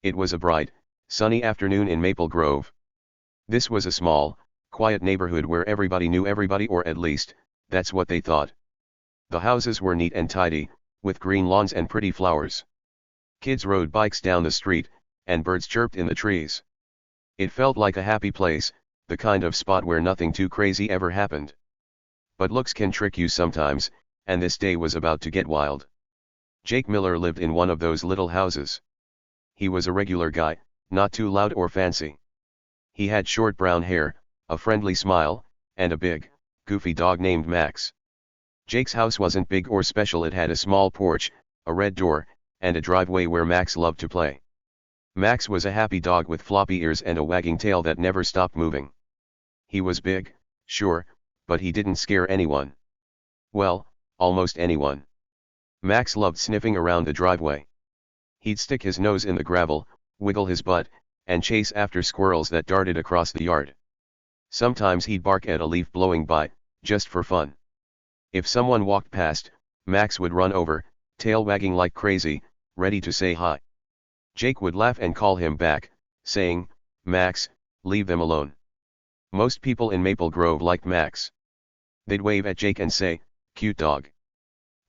It was a bright, sunny afternoon in Maple Grove. This was a small, quiet neighborhood where everybody knew everybody, or at least, that's what they thought. The houses were neat and tidy, with green lawns and pretty flowers. Kids rode bikes down the street, and birds chirped in the trees. It felt like a happy place, the kind of spot where nothing too crazy ever happened. But looks can trick you sometimes, and this day was about to get wild. Jake Miller lived in one of those little houses. He was a regular guy, not too loud or fancy. He had short brown hair, a friendly smile, and a big, goofy dog named Max. Jake's house wasn't big or special. It had a small porch, a red door, and a driveway where Max loved to play. Max was a happy dog with floppy ears and a wagging tail that never stopped moving. He was big, sure, but he didn't scare anyone. Well, almost anyone. Max loved sniffing around the driveway. He'd stick his nose in the gravel, wiggle his butt, and chase after squirrels that darted across the yard. Sometimes he'd bark at a leaf blowing by, just for fun. If someone walked past, Max would run over, tail wagging like crazy, ready to say hi. Jake would laugh and call him back, saying, "Max, leave them alone." Most people in Maple Grove liked Max. They'd wave at Jake and say, "Cute dog."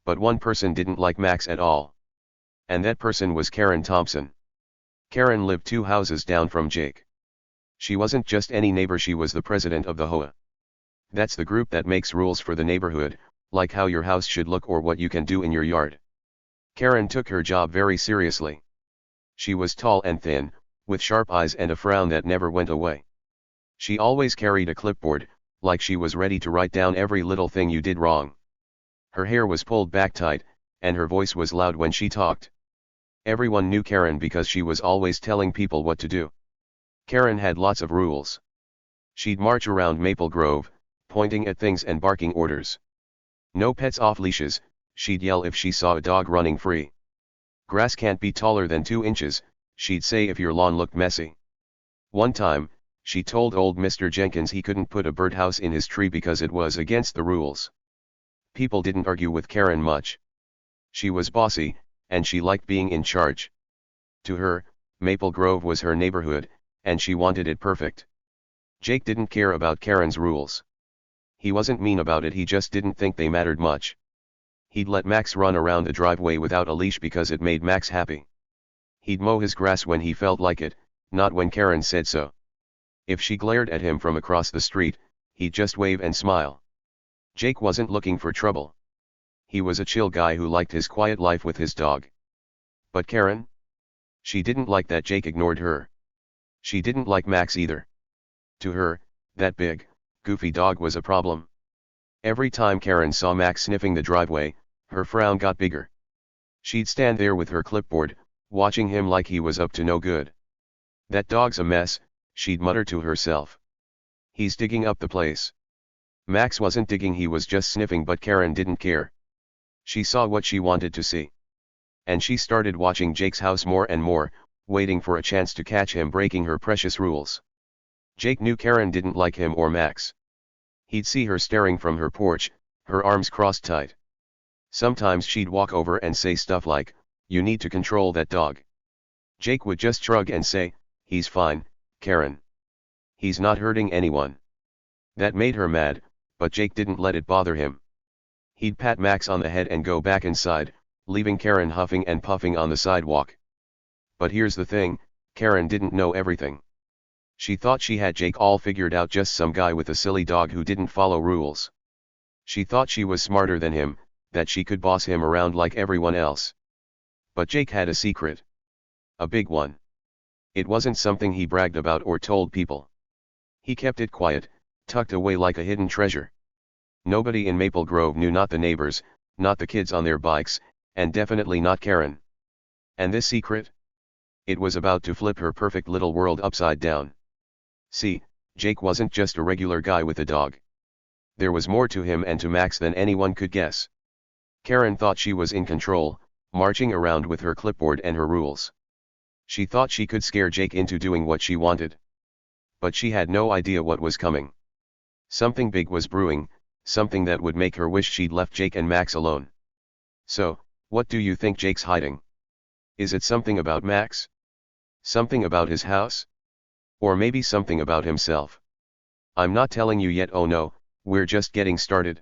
But one person didn't like Max at all. And that person was Karen Thompson. Karen lived 2 houses down from Jake. She wasn't just any neighbor, she was the president of the HOA. That's the group that makes rules for the neighborhood, like how your house should look or what you can do in your yard. Karen took her job very seriously. She was tall and thin, with sharp eyes and a frown that never went away. She always carried a clipboard, like she was ready to write down every little thing you did wrong. Her hair was pulled back tight, and her voice was loud when she talked. Everyone knew Karen because she was always telling people what to do. Karen had lots of rules. She'd march around Maple Grove, pointing at things and barking orders. No pets off leashes, she'd yell if she saw a dog running free. Grass can't be taller than 2 inches, she'd say if your lawn looked messy. One time, she told old Mr. Jenkins he couldn't put a birdhouse in his tree because it was against the rules. People didn't argue with Karen much. She was bossy, and she liked being in charge. To her, Maple Grove was her neighborhood, and she wanted it perfect. Jake didn't care about Karen's rules. He wasn't mean about it, he just didn't think they mattered much. He'd let Max run around the driveway without a leash because it made Max happy. He'd mow his grass when he felt like it, not when Karen said so. If she glared at him from across the street, he'd just wave and smile. Jake wasn't looking for trouble. He was a chill guy who liked his quiet life with his dog. But Karen? She didn't like that Jake ignored her. She didn't like Max either. To her, that big, goofy dog was a problem. Every time Karen saw Max sniffing the driveway, her frown got bigger. She'd stand there with her clipboard, watching him like he was up to no good. "That dog's a mess," she'd mutter to herself. "He's digging up the place." Max wasn't digging, he was just sniffing, but Karen didn't care. She saw what she wanted to see. And she started watching Jake's house more and more, waiting for a chance to catch him breaking her precious rules. Jake knew Karen didn't like him or Max. He'd see her staring from her porch, her arms crossed tight. Sometimes she'd walk over and say stuff like, "You need to control that dog." Jake would just shrug and say, "He's fine, Karen. He's not hurting anyone." That made her mad, but Jake didn't let it bother him. He'd pat Max on the head and go back inside, leaving Karen huffing and puffing on the sidewalk. But here's the thing, Karen didn't know everything. She thought she had Jake all figured out, just some guy with a silly dog who didn't follow rules. She thought she was smarter than him, that she could boss him around like everyone else. But Jake had a secret. A big one. It wasn't something he bragged about or told people. He kept it quiet, tucked away like a hidden treasure. Nobody in Maple Grove knew, not the neighbors, not the kids on their bikes, and definitely not Karen. And this secret? It was about to flip her perfect little world upside down. See, Jake wasn't just a regular guy with a dog. There was more to him and to Max than anyone could guess. Karen thought she was in control, marching around with her clipboard and her rules. She thought she could scare Jake into doing what she wanted. But she had no idea what was coming. Something big was brewing, something that would make her wish she'd left Jake and Max alone. So, what do you think Jake's hiding? Is it something about Max? Something about his house? Or maybe something about himself. I'm not telling you yet, oh no, we're just getting started.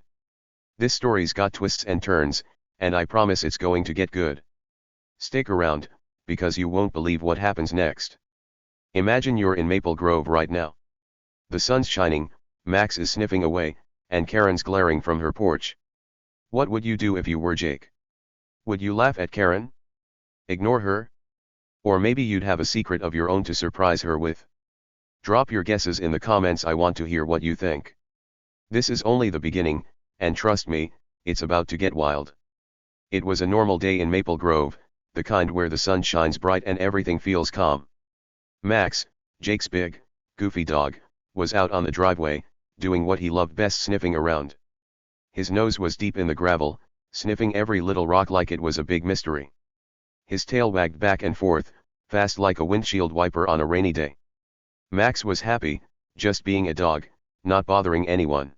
This story's got twists and turns, and I promise it's going to get good. Stick around, because you won't believe what happens next. Imagine you're in Maple Grove right now. The sun's shining, Max is sniffing away, and Karen's glaring from her porch. What would you do if you were Jake? Would you laugh at Karen? Ignore her? Or maybe you'd have a secret of your own to surprise her with? Drop your guesses in the comments, I want to hear what you think. This is only the beginning, and trust me, it's about to get wild. It was a normal day in Maple Grove, the kind where the sun shines bright and everything feels calm. Max, Jake's big, goofy dog, was out on the driveway, doing what he loved best, sniffing around. His nose was deep in the gravel, sniffing every little rock like it was a big mystery. His tail wagged back and forth, fast like a windshield wiper on a rainy day. Max was happy, just being a dog, not bothering anyone.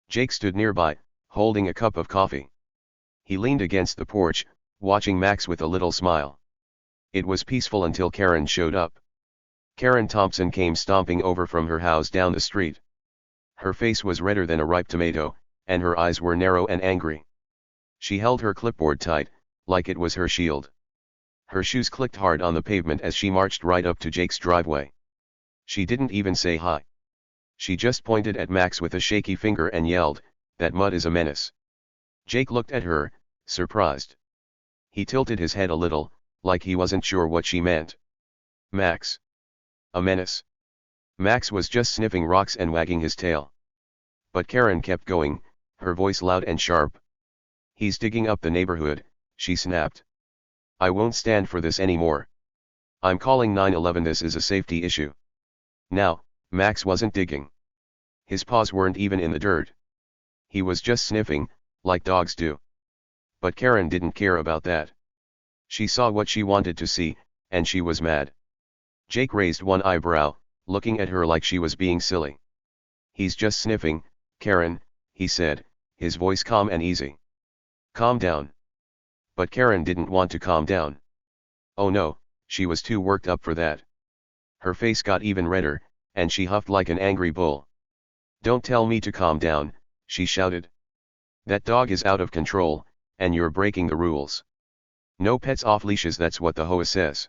Jake stood nearby, holding a cup of coffee. He leaned against the porch, watching Max with a little smile. It was peaceful until Karen showed up. Karen Thompson came stomping over from her house down the street. Her face was redder than a ripe tomato, and her eyes were narrow and angry. She held her clipboard tight, like it was her shield. Her shoes clicked hard on the pavement as she marched right up to Jake's driveway. She didn't even say hi. She just pointed at Max with a shaky finger and yelled, "That mud is a menace." Jake looked at her, surprised. He tilted his head a little, like he wasn't sure what she meant. Max? A menace? Max was just sniffing rocks and wagging his tail. But Karen kept going, her voice loud and sharp. "He's digging up the neighborhood," she snapped. "I won't stand for this anymore. I'm calling 911, this is a safety issue." Now, Max wasn't digging. His paws weren't even in the dirt. He was just sniffing, like dogs do. But Karen didn't care about that. She saw what she wanted to see, and she was mad. Jake raised one eyebrow, looking at her like she was being silly. "He's just sniffing, Karen," he said, his voice calm and easy. "Calm down." But Karen didn't want to calm down. Oh no, she was too worked up for that. Her face got even redder, and she huffed like an angry bull. "Don't tell me to calm down," she shouted. "That dog is out of control, and you're breaking the rules. No pets off leashes, that's what the HOA says."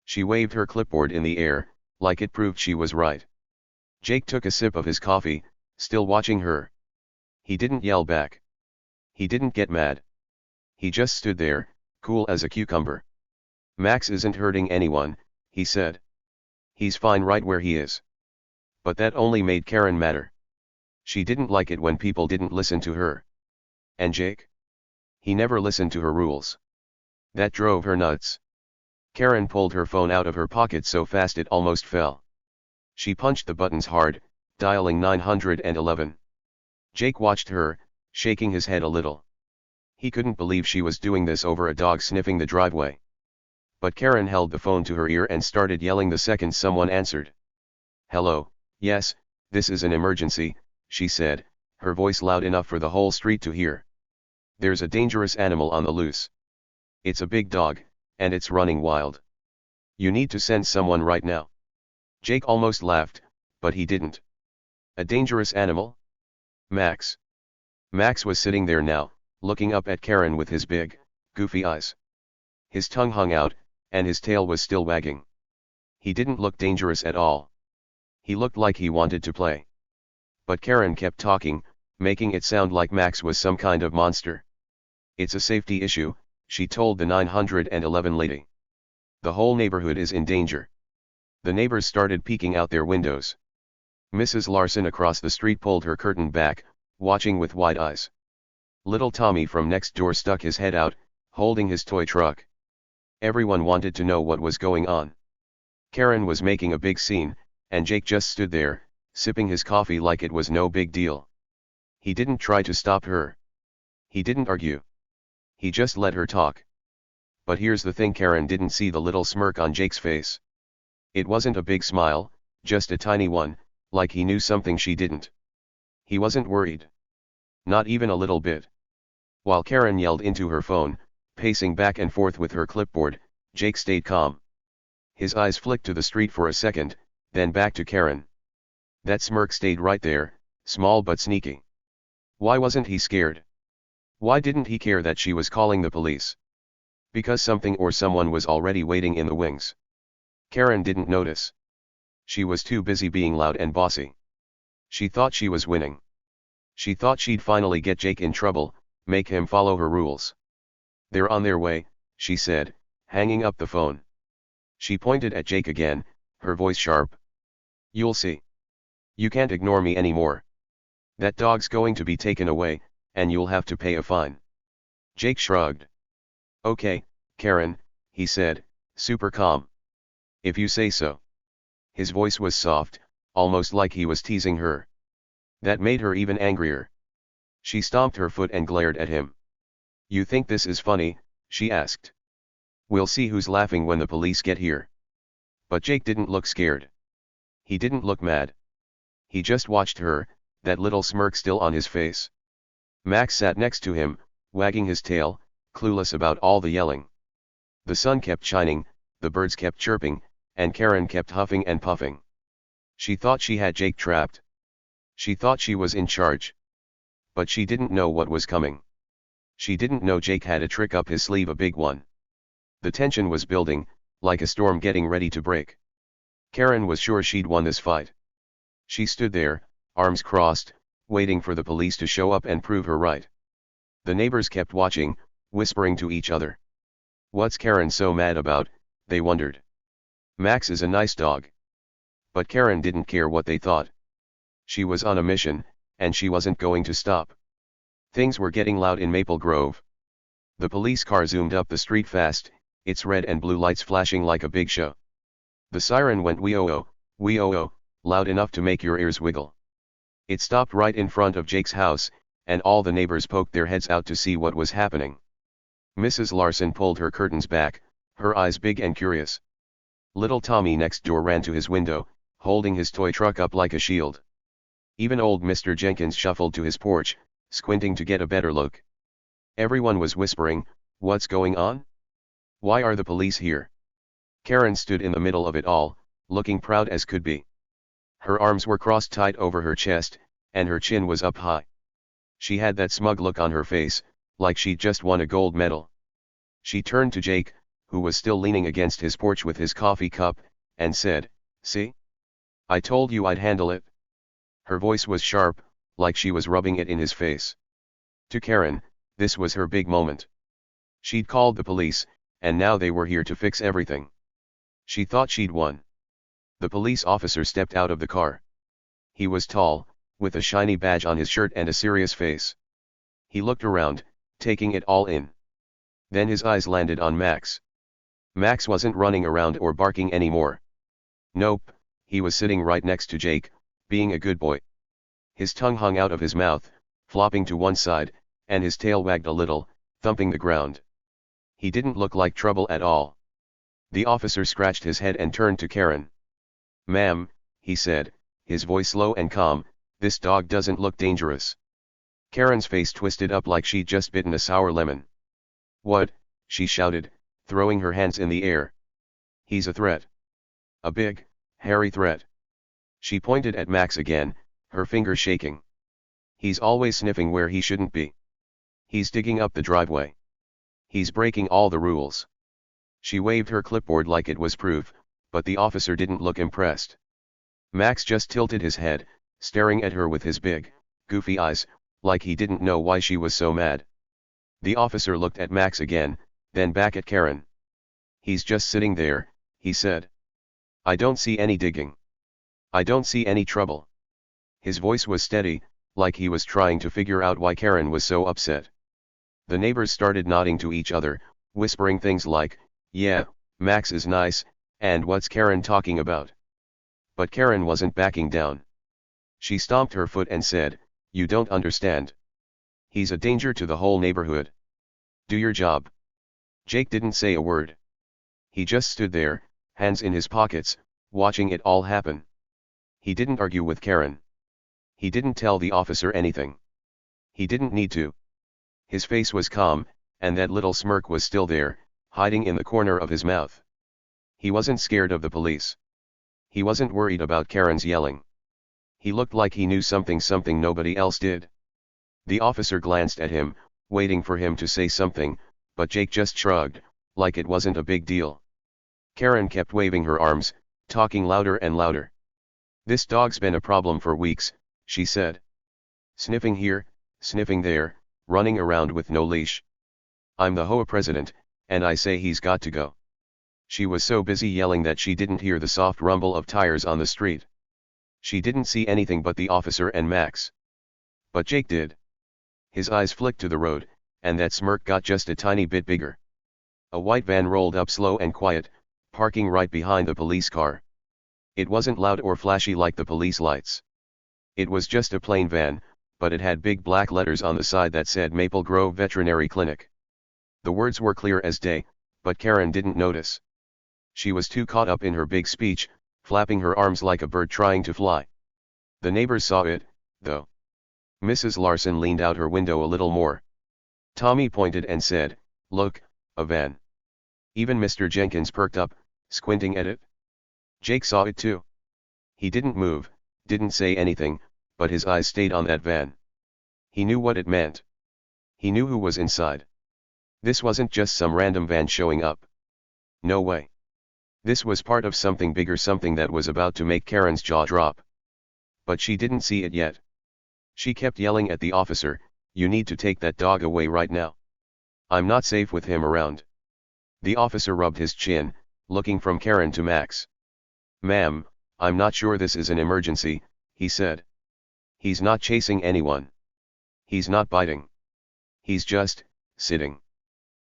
She waved her clipboard in the air, like it proved she was right. Jake took a sip of his coffee, still watching her. He didn't yell back. He didn't get mad. He just stood there, cool as a cucumber. "Max isn't hurting anyone," he said. "He's fine right where he is." But that only made Karen madder. She didn't like it when people didn't listen to her. And Jake? He never listened to her rules. That drove her nuts. Karen pulled her phone out of her pocket so fast it almost fell. She punched the buttons hard, dialing 911. Jake watched her, shaking his head a little. He couldn't believe she was doing this over a dog sniffing the driveway. But Karen held the phone to her ear and started yelling the second someone answered. "Hello, yes, this is an emergency," she said, her voice loud enough for the whole street to hear. "There's a dangerous animal on the loose. It's a big dog, and it's running wild. You need to send someone right now." Jake almost laughed, but he didn't. A dangerous animal? Max. Max was sitting there now, looking up at Karen with his big, goofy eyes. His tongue hung out, and his tail was still wagging. He didn't look dangerous at all. He looked like he wanted to play. But Karen kept talking, making it sound like Max was some kind of monster. "It's a safety issue," she told the 911 lady. "The whole neighborhood is in danger." The neighbors started peeking out their windows. Mrs. Larson across the street pulled her curtain back, watching with wide eyes. Little Tommy from next door stuck his head out, holding his toy truck. Everyone wanted to know what was going on. Karen was making a big scene, and Jake just stood there, sipping his coffee like it was no big deal. He didn't try to stop her. He didn't argue. He just let her talk. But here's the thing, Karen didn't see the little smirk on Jake's face. It wasn't a big smile, just a tiny one, like he knew something she didn't. He wasn't worried. Not even a little bit. While Karen yelled into her phone, pacing back and forth with her clipboard, Jake stayed calm. His eyes flicked to the street for a second, then back to Karen. That smirk stayed right there, small but sneaky. Why wasn't he scared? Why didn't he care that she was calling the police? Because something or someone was already waiting in the wings. Karen didn't notice. She was too busy being loud and bossy. She thought she was winning. She thought she'd finally get Jake in trouble, make him follow her rules. They're on their way, she said, hanging up the phone. She pointed at Jake again, her voice sharp. You'll see. You can't ignore me anymore. That dog's going to be taken away, and you'll have to pay a fine. Jake shrugged. Okay, Karen, he said, super calm. If you say so. His voice was soft, almost like he was teasing her. That made her even angrier. She stomped her foot and glared at him. You think this is funny? She asked. We'll see who's laughing when the police get here. But Jake didn't look scared. He didn't look mad. He just watched her, that little smirk still on his face. Max sat next to him, wagging his tail, clueless about all the yelling. The sun kept shining, the birds kept chirping, and Karen kept huffing and puffing. She thought she had Jake trapped. She thought she was in charge. But she didn't know what was coming. She didn't know Jake had a trick up his sleeve, a big one. The tension was building, like a storm getting ready to break. Karen was sure she'd won this fight. She stood there, arms crossed, waiting for the police to show up and prove her right. The neighbors kept watching, whispering to each other. What's Karen so mad about, they wondered. Max is a nice dog. But Karen didn't care what they thought. She was on a mission, and she wasn't going to stop. Things were getting loud in Maple Grove. The police car zoomed up the street fast, its red and blue lights flashing like a big show. The siren went wee-oh-oh, loud enough to make your ears wiggle. It stopped right in front of Jake's house, and all the neighbors poked their heads out to see what was happening. Mrs. Larson pulled her curtains back, her eyes big and curious. Little Tommy next door ran to his window, holding his toy truck up like a shield. Even old Mr. Jenkins shuffled to his porch, squinting to get a better look. Everyone was whispering, "What's going on? Why are the police here?" Karen stood in the middle of it all, looking proud as could be. Her arms were crossed tight over her chest, and her chin was up high. She had that smug look on her face, like she'd just won a gold medal. She turned to Jake, who was still leaning against his porch with his coffee cup, and said, "See? I told you I'd handle it." Her voice was sharp, like she was rubbing it in his face. To Karen, this was her big moment. She'd called the police, and now they were here to fix everything. She thought she'd won. The police officer stepped out of the car. He was tall, with a shiny badge on his shirt and a serious face. He looked around, taking it all in. Then his eyes landed on Max. Max wasn't running around or barking anymore. Nope, he was sitting right next to Jake, being a good boy. His tongue hung out of his mouth, flopping to one side, and his tail wagged a little, thumping the ground. He didn't look like trouble at all. The officer scratched his head and turned to Karen. "Ma'am," he said, his voice low and calm, "this dog doesn't look dangerous." Karen's face twisted up like she'd just bitten a sour lemon. "What?" she shouted, throwing her hands in the air. "He's a threat. A big, hairy threat." She pointed at Max again, her fingers shaking. "He's always sniffing where he shouldn't be. He's digging up the driveway. He's breaking all the rules." She waved her clipboard like it was proof, but the officer didn't look impressed. Max just tilted his head, staring at her with his big, goofy eyes, like he didn't know why she was so mad. The officer looked at Max again, then back at Karen. "He's just sitting there," he said. "I don't see any digging. I don't see any trouble." His voice was steady, like he was trying to figure out why Karen was so upset. The neighbors started nodding to each other, whispering things like, "Yeah, Max is nice, and what's Karen talking about?" But Karen wasn't backing down. She stomped her foot and said, "You don't understand. He's a danger to the whole neighborhood. Do your job." Jake didn't say a word. He just stood there, hands in his pockets, watching it all happen. He didn't argue with Karen. He didn't tell the officer anything. He didn't need to. His face was calm, and that little smirk was still there, hiding in the corner of his mouth. He wasn't scared of the police. He wasn't worried about Karen's yelling. He looked like he knew something nobody else did. The officer glanced at him, waiting for him to say something, but Jake just shrugged, like it wasn't a big deal. Karen kept waving her arms, talking louder and louder. "This dog's been a problem for weeks," she said. "Sniffing here, sniffing there, running around with no leash. I'm the HOA president, and I say he's got to go." She was so busy yelling that she didn't hear the soft rumble of tires on the street. She didn't see anything but the officer and Max. But Jake did. His eyes flicked to the road, and that smirk got just a tiny bit bigger. A white van rolled up slow and quiet, parking right behind the police car. It wasn't loud or flashy like the police lights. It was just a plain van, but it had big black letters on the side that said Maple Grove Veterinary Clinic. The words were clear as day, but Karen didn't notice. She was too caught up in her big speech, flapping her arms like a bird trying to fly. The neighbors saw it, though. Mrs. Larson leaned out her window a little more. Tommy pointed and said, "Look, a van." Even Mr. Jenkins perked up, squinting at it. Jake saw it too. He didn't move, didn't say anything, but his eyes stayed on that van. He knew what it meant. He knew who was inside. This wasn't just some random van showing up. No way. This was part of something bigger, something that was about to make Karen's jaw drop. But she didn't see it yet. She kept yelling at the officer, "You need to take that dog away right now. I'm not safe with him around." The officer rubbed his chin, looking from Karen to Max. "Ma'am, I'm not sure this is an emergency," he said. "He's not chasing anyone. He's not biting. He's just sitting."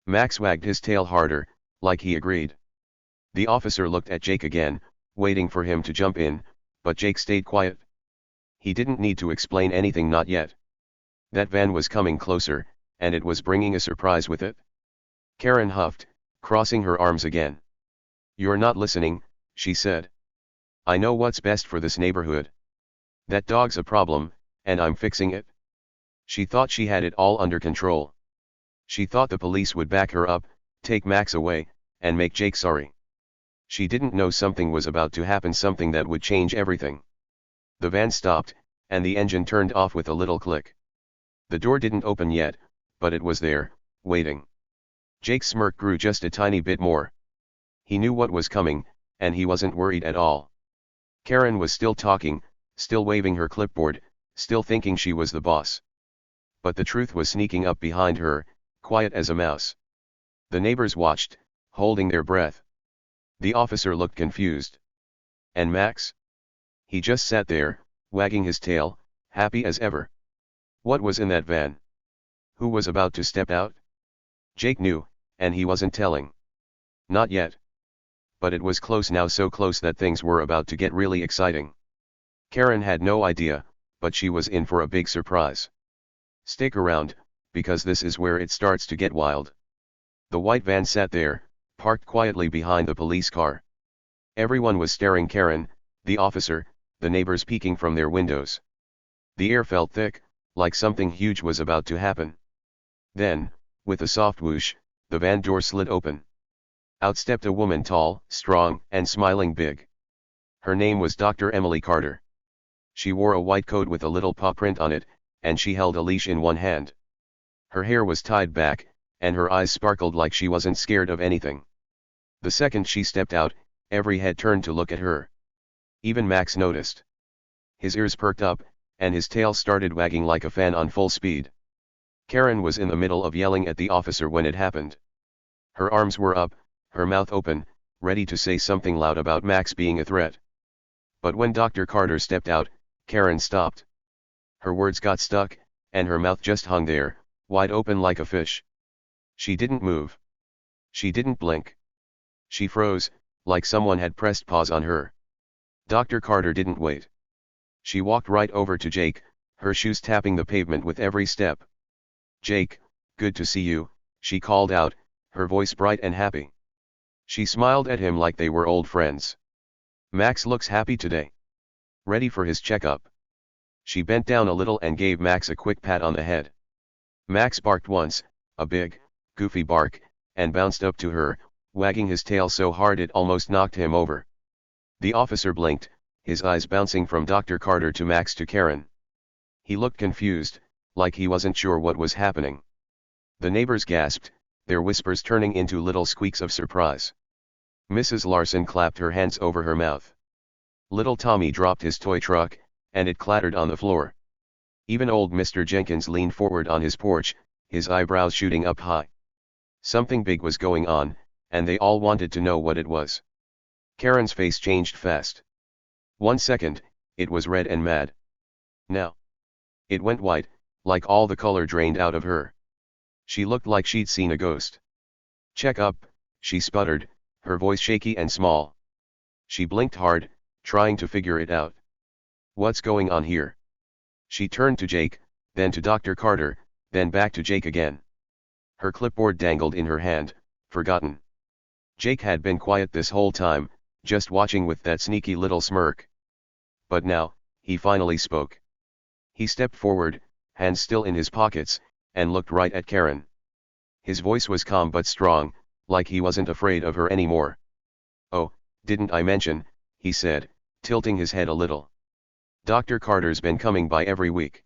Max wagged his tail harder, like he agreed. The officer looked at Jake again, waiting for him to jump in, but Jake stayed quiet. He didn't need to explain anything, not yet. That van was coming closer, and it was bringing a surprise with it. Karen huffed, crossing her arms again. "You're not listening," she said. "I know what's best for this neighborhood. That dog's a problem, and I'm fixing it." She thought she had it all under control. She thought the police would back her up, take Max away, and make Jake sorry. She didn't know something was about to happen, something that would change everything. The van stopped, and the engine turned off with a little click. The door didn't open yet, but it was there, waiting. Jake's smirk grew just a tiny bit more. He knew what was coming, and he wasn't worried at all. Karen was still talking, still waving her clipboard, still thinking she was the boss. But the truth was sneaking up behind her, quiet as a mouse. The neighbors watched, holding their breath. The officer looked confused. And Max? He just sat there, wagging his tail, happy as ever. What was in that van? Who was about to step out? Jake knew, and he wasn't telling. Not yet. But it was close now, so close that things were about to get really exciting. Karen had no idea, but she was in for a big surprise. Stick around, because this is where it starts to get wild. The white van sat there, parked quietly behind the police car. Everyone was staring: Karen, the officer, the neighbors peeking from their windows. The air felt thick, like something huge was about to happen. Then, with a soft whoosh, the van door slid open. Out stepped a woman, tall, strong, and smiling big. Her name was Dr. Emily Carter. She wore a white coat with a little paw print on it, and she held a leash in one hand. Her hair was tied back, and her eyes sparkled like she wasn't scared of anything. The second she stepped out, every head turned to look at her. Even Max noticed. His ears perked up, and his tail started wagging like a fan on full speed. Karen was in the middle of yelling at the officer when it happened. Her arms were up, her mouth open, ready to say something loud about Max being a threat. But when Dr. Carter stepped out, Karen stopped. Her words got stuck, and her mouth just hung there, wide open like a fish. She didn't move. She didn't blink. She froze, like someone had pressed pause on her. Dr. Carter didn't wait. She walked right over to Jake, her shoes tapping the pavement with every step. "Jake, good to see you," she called out, her voice bright and happy. She smiled at him like they were old friends. "Max looks happy today. Ready for his checkup." She bent down a little and gave Max a quick pat on the head. Max barked once, a big, goofy bark, and bounced up to her, wagging his tail so hard it almost knocked him over. The officer blinked, his eyes bouncing from Dr. Carter to Max to Karen. He looked confused, like he wasn't sure what was happening. The neighbors gasped, their whispers turning into little squeaks of surprise. Mrs. Larson clapped her hands over her mouth. Little Tommy dropped his toy truck, and it clattered on the floor. Even old Mr. Jenkins leaned forward on his porch, his eyebrows shooting up high. Something big was going on, and they all wanted to know what it was. Karen's face changed fast. 1 second, it was red and mad. Now, it went white, like all the color drained out of her. She looked like she'd seen a ghost. "Check up," she sputtered, her voice shaky and small. She blinked hard, trying to figure it out. "What's going on here?" She turned to Jake, then to Dr. Carter, then back to Jake again. Her clipboard dangled in her hand, forgotten. Jake had been quiet this whole time, just watching with that sneaky little smirk. But now, he finally spoke. He stepped forward, hands still in his pockets, and looked right at Karen. His voice was calm but strong, like he wasn't afraid of her anymore. "Oh, didn't I mention," he said, tilting his head a little. "Dr. Carter's been coming by every week.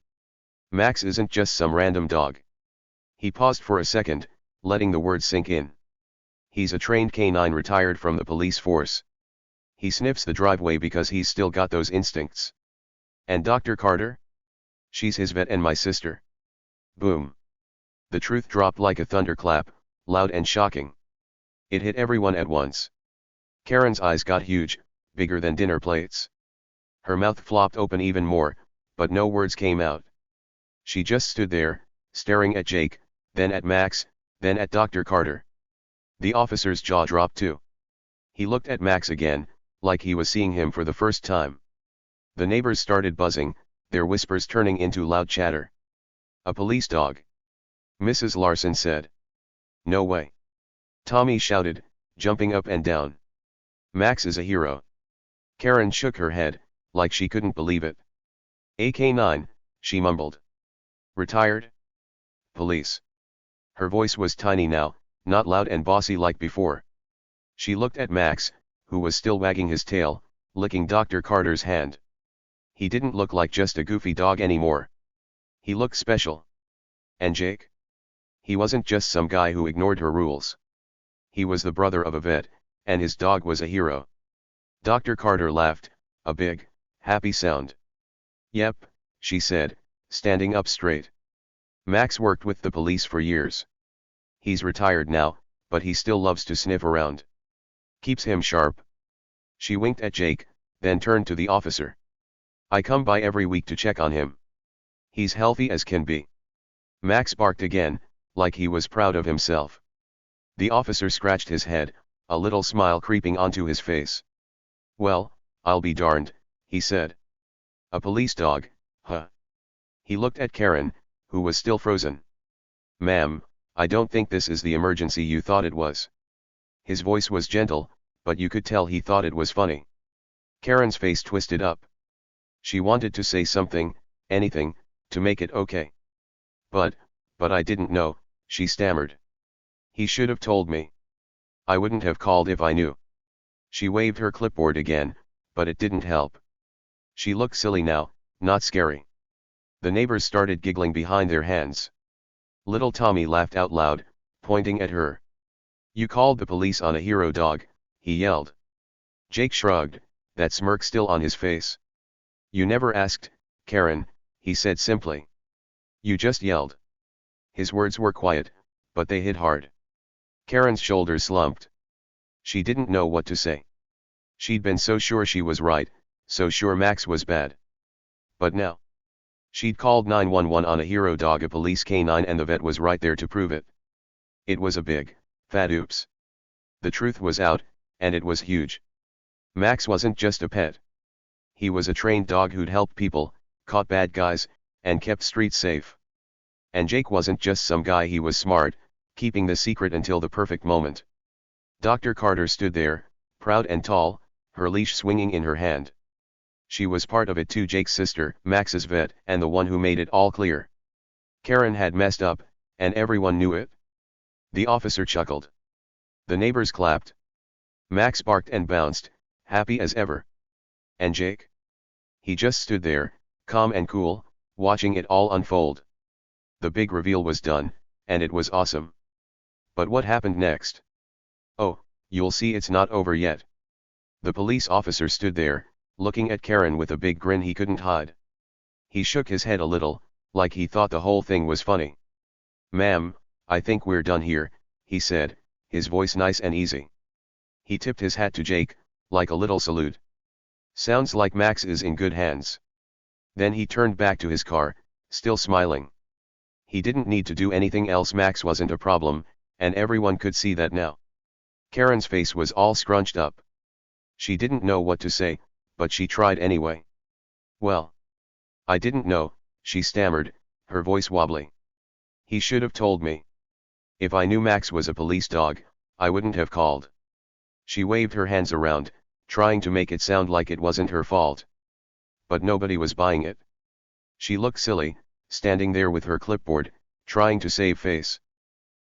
Max isn't just some random dog." He paused for a second, letting the words sink in. "He's a trained canine retired from the police force. He sniffs the driveway because he's still got those instincts. And Dr. Carter? She's his vet and my sister." Boom. The truth dropped like a thunderclap, loud and shocking. It hit everyone at once. Karen's eyes got huge, bigger than dinner plates. Her mouth flopped open even more, but no words came out. She just stood there, staring at Jake, then at Max, then at Dr. Carter. The officer's jaw dropped too. He looked at Max again, like he was seeing him for the first time. The neighbors started buzzing, their whispers turning into loud chatter. "A police dog," Mrs. Larson said. "No way," Tommy shouted, jumping up and down. "Max is a hero." Karen shook her head, like she couldn't believe it. "AK-9, she mumbled. "Retired? Police." Her voice was tiny now, not loud and bossy like before. She looked at Max, who was still wagging his tail, licking Dr. Carter's hand. He didn't look like just a goofy dog anymore. He looked special. And Jake? He wasn't just some guy who ignored her rules. He was the brother of a vet, and his dog was a hero. Dr. Carter laughed, a big, happy sound. "Yep," she said, standing up straight. "Max worked with the police for years. He's retired now, but he still loves to sniff around. Keeps him sharp." She winked at Jake, then turned to the officer. "I come by every week to check on him. He's healthy as can be." Max barked again, like he was proud of himself. The officer scratched his head, a little smile creeping onto his face. "Well, I'll be darned," he said. "A police dog, huh?" He looked at Karen, who was still frozen. "Ma'am, I don't think this is the emergency you thought it was." His voice was gentle, but you could tell he thought it was funny. Karen's face twisted up. She wanted to say something, anything, to make it okay. But I didn't know," she stammered. "He should have told me. I wouldn't have called if I knew." She waved her clipboard again, but it didn't help. She looked silly now, not scary. The neighbors started giggling behind their hands. Little Tommy laughed out loud, pointing at her. "You called the police on a hero dog," he yelled. Jake shrugged, that smirk still on his face. "You never asked, Karen," he said simply. "You just yelled." His words were quiet, but they hit hard. Karen's shoulders slumped. She didn't know what to say. She'd been so sure she was right, so sure Max was bad. But now, she'd called 911 on a hero dog, a police canine, and the vet was right there to prove it. It was a big, fat oops. The truth was out, and it was huge. Max wasn't just a pet. He was a trained dog who'd helped people, caught bad guys, and kept streets safe. And Jake wasn't just some guy, he was smart, keeping the secret until the perfect moment. Dr. Carter stood there, proud and tall, her leash swinging in her hand. She was part of it too, Jake's sister, Max's vet, and the one who made it all clear. Karen had messed up, and everyone knew it. The officer chuckled. The neighbors clapped. Max barked and bounced, happy as ever. And Jake? He just stood there, calm and cool, watching it all unfold. The big reveal was done, and it was awesome. But what happened next? Oh, you'll see it's not over yet. The police officer stood there, looking at Karen with a big grin he couldn't hide. He shook his head a little, like he thought the whole thing was funny. "Ma'am, I think we're done here," he said, his voice nice and easy. He tipped his hat to Jake, like a little salute. "Sounds like Max is in good hands." Then he turned back to his car, still smiling. He didn't need to do anything else. Max wasn't a problem, and everyone could see that now. Karen's face was all scrunched up. She didn't know what to say, but she tried anyway. "Well, I didn't know," she stammered, her voice wobbly. "He should have told me. If I knew Max was a police dog, I wouldn't have called." She waved her hands around, trying to make it sound like it wasn't her fault. But nobody was buying it. She looked silly, standing there with her clipboard, trying to save face.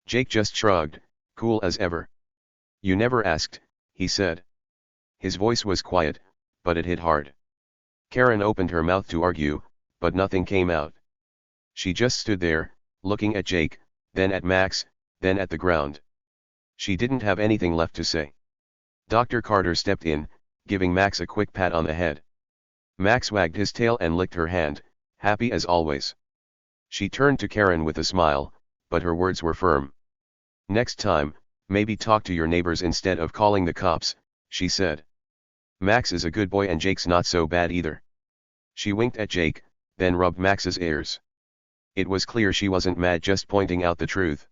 Jake just shrugged, cool as ever. "You never asked," he said. His voice was quiet, but it hit hard. Karen opened her mouth to argue, but nothing came out. She just stood there, looking at Jake, then at Max, then at the ground. She didn't have anything left to say. Dr. Carter stepped in, giving Max a quick pat on the head. Max wagged his tail and licked her hand, happy as always. She turned to Karen with a smile, but her words were firm. "Next time, maybe talk to your neighbors instead of calling the cops," she said. "Max is a good boy and Jake's not so bad either." She winked at Jake, then rubbed Max's ears. It was clear she wasn't mad, just pointing out the truth.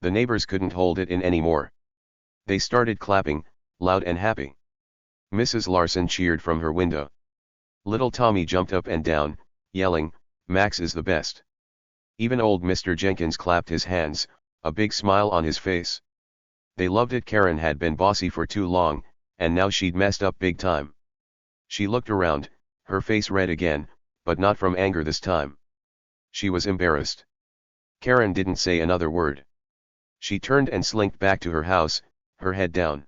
The neighbors couldn't hold it in anymore. They started clapping, loud and happy. Mrs. Larson cheered from her window. Little Tommy jumped up and down, yelling, "Max is the best." Even old Mr. Jenkins clapped his hands, a big smile on his face. They loved it. Karen had been bossy for too long, and now she'd messed up big time. She looked around, her face red again, but not from anger this time. She was embarrassed. Karen didn't say another word. She turned and slinked back to her house, her head down.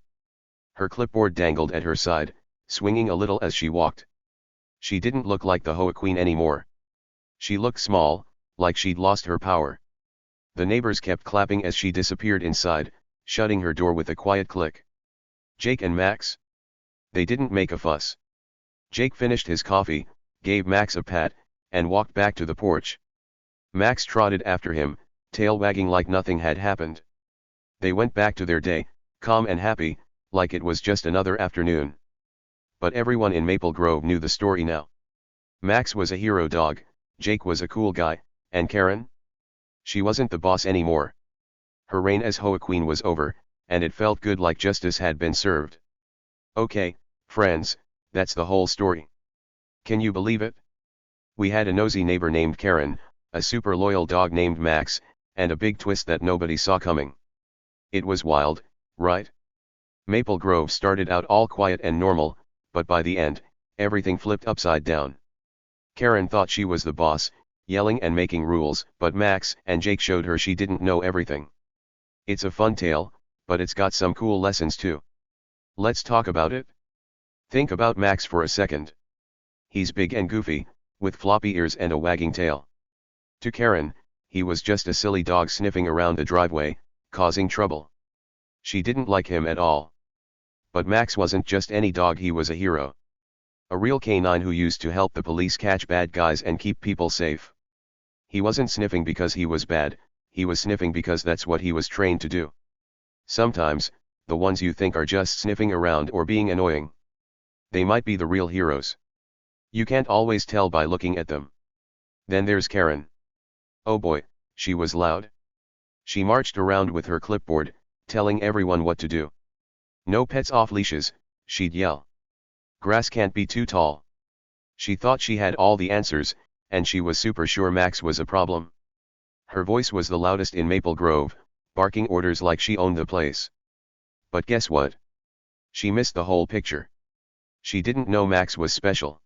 Her clipboard dangled at her side, swinging a little as she walked. She didn't look like the HOA queen anymore. She looked small, like she'd lost her power. The neighbors kept clapping as she disappeared inside, shutting her door with a quiet click. Jake and Max? They didn't make a fuss. Jake finished his coffee, gave Max a pat, and walked back to the porch. Max trotted after him, tail wagging like nothing had happened. They went back to their day, calm and happy, like it was just another afternoon. But everyone in Maple Grove knew the story now. Max was a hero dog, Jake was a cool guy, and Karen? She wasn't the boss anymore. Her reign as HOA queen was over, and it felt good, like justice had been served. Okay, friends, that's the whole story. Can you believe it? We had a nosy neighbor named Karen, a super loyal dog named Max, and a big twist that nobody saw coming. It was wild, right? Maple Grove started out all quiet and normal, but by the end, everything flipped upside down. Karen thought she was the boss, yelling and making rules, but Max and Jake showed her she didn't know everything. It's a fun tale, but it's got some cool lessons too. Let's talk about it. Think about Max for a second. He's big and goofy, with floppy ears and a wagging tail. To Karen, he was just a silly dog sniffing around the driveway, causing trouble. She didn't like him at all. But Max wasn't just any dog, he was a hero. A real canine who used to help the police catch bad guys and keep people safe. He wasn't sniffing because he was bad, he was sniffing because that's what he was trained to do. Sometimes, the ones you think are just sniffing around or being annoying, they might be the real heroes. You can't always tell by looking at them. Then there's Karen. Oh boy, she was loud. She marched around with her clipboard, telling everyone what to do. No pets off leashes, she'd yell. Grass can't be too tall. She thought she had all the answers, and she was super sure Max was a problem. Her voice was the loudest in Maple Grove, barking orders like she owned the place. But guess what? She missed the whole picture. She didn't know Max was special.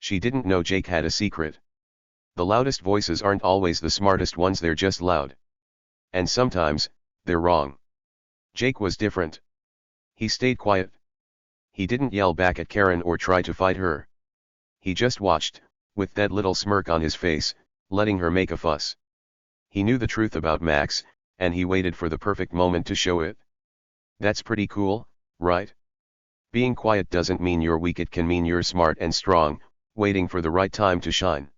She didn't know Jake had a secret. The loudest voices aren't always the smartest ones, they're just loud. And sometimes, they're wrong. Jake was different. He stayed quiet. He didn't yell back at Karen or try to fight her. He just watched, with that little smirk on his face, letting her make a fuss. He knew the truth about Max, and he waited for the perfect moment to show it. That's pretty cool, right? Being quiet doesn't mean you're weak, it can mean you're smart and strong, waiting for the right time to shine.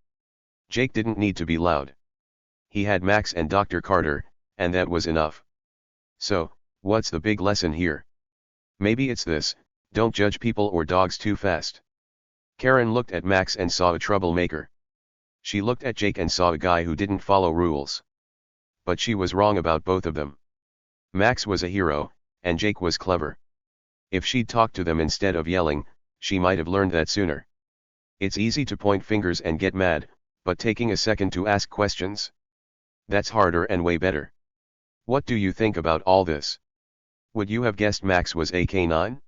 Jake didn't need to be loud. He had Max and Dr. Carter, and that was enough. So, what's the big lesson here? Maybe it's this: don't judge people or dogs too fast. Karen looked at Max and saw a troublemaker. She looked at Jake and saw a guy who didn't follow rules. But she was wrong about both of them. Max was a hero, and Jake was clever. If she'd talked to them instead of yelling, she might have learned that sooner. It's easy to point fingers and get mad, but taking a second to ask questions? That's harder and way better. What do you think about all this? Would you have guessed Max was a canine?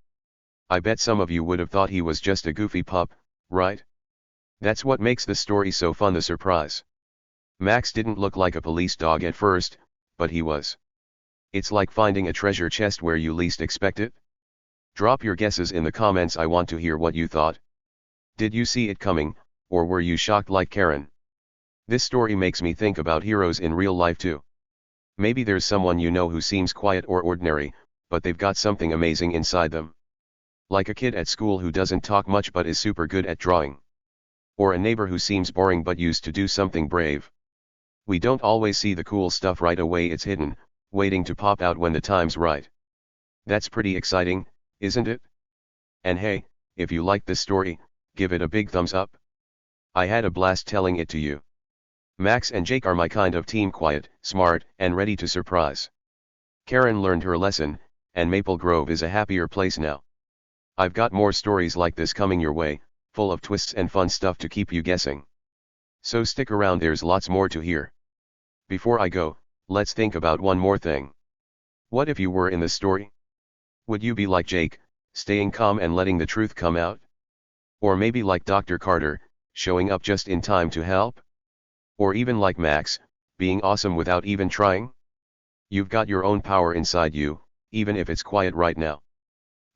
I bet some of you would have thought he was just a goofy pup, right? That's what makes the story so fun, the surprise. Max didn't look like a police dog at first, but he was. It's like finding a treasure chest where you least expect it. Drop your guesses in the comments, I want to hear what you thought. Did you see it coming, or were you shocked like Karen? This story makes me think about heroes in real life too. Maybe there's someone you know who seems quiet or ordinary, but they've got something amazing inside them. Like a kid at school who doesn't talk much but is super good at drawing. Or a neighbor who seems boring but used to do something brave. We don't always see the cool stuff right away, it's hidden, waiting to pop out when the time's right. That's pretty exciting, isn't it? And hey, if you liked this story, give it a big thumbs up. I had a blast telling it to you. Max and Jake are my kind of team, quiet, smart, and ready to surprise. Karen learned her lesson, and Maple Grove is a happier place now. I've got more stories like this coming your way, full of twists and fun stuff to keep you guessing. So stick around, there's lots more to hear. Before I go, let's think about one more thing. What if you were in the story? Would you be like Jake, staying calm and letting the truth come out? Or maybe like Dr. Carter, showing up just in time to help? Or even like Max, being awesome without even trying? You've got your own power inside you, even if it's quiet right now.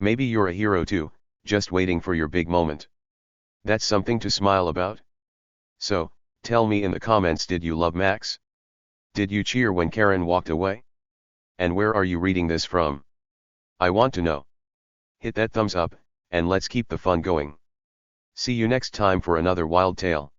Maybe you're a hero too, just waiting for your big moment. That's something to smile about. So, tell me in the comments, did you love Max? Did you cheer when Karen walked away? And where are you reading this from? I want to know. Hit that thumbs up, and let's keep the fun going. See you next time for another wild tale.